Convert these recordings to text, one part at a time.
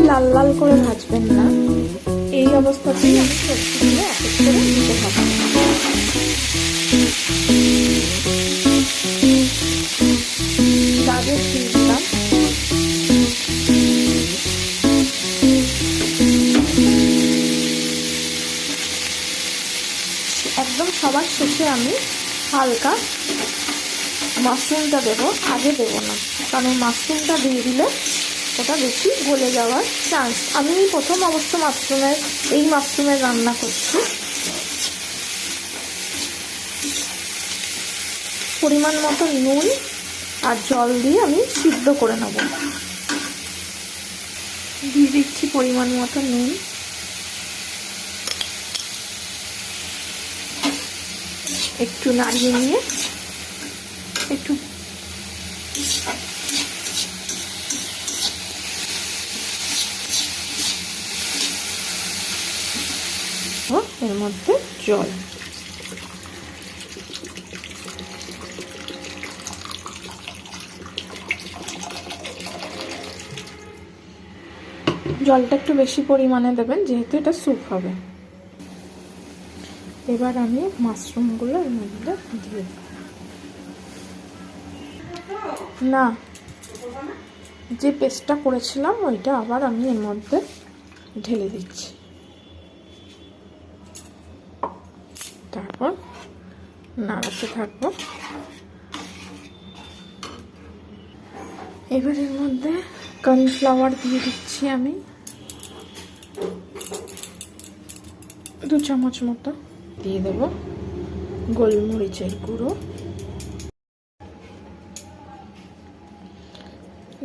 লাল লাল করে ভাজবেন না, এই অবস্থাতেই আমি সবজিগুলো এক এক করে দিতে হবে। গাজর দিয়ে দিলাম, একদম সবার শেষে আমি হালকা মাশরুমটা দেবো, আগে দেবো না, কারণ মাশরুমটা দিয়ে দিলে ওটা বেশি গলে যাওয়ার চান্স। আমি প্রথম অবশ্য এই মাশরুমের রান্না করছি। পরিমাণ মতো নুন আর জল দিয়ে আমি সিদ্ধ করে নেব। দিয়ে দিচ্ছি পরিমাণ মতো নুন, একটু নাড়িয়ে নিয়ে একটু এর মধ্যে জল, জলটা একটু বেশি পরিমাণে দেবেন যেহেতু এটা স্যুপ হবে। এবার আমি মাশরুমগুলো এর মধ্যে দিয়ে দেব। না, যে পেস্টটা করেছিলাম ওইটা আবার আমি এর মধ্যে ঢেলে দিচ্ছি। তারপর নাড়াতে থাকবো। এবার এর মধ্যে কর্নফ্লাওয়ার দিয়ে দিচ্ছি আমি 2 চামচ মতো, দিয়ে দেব গোলমরিচের গুঁড়ো,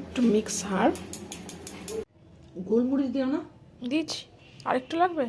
একটু মিক্স হার্ব। গোলমরিচ দিও না? দিচ্ছি, আর একটু লাগবে।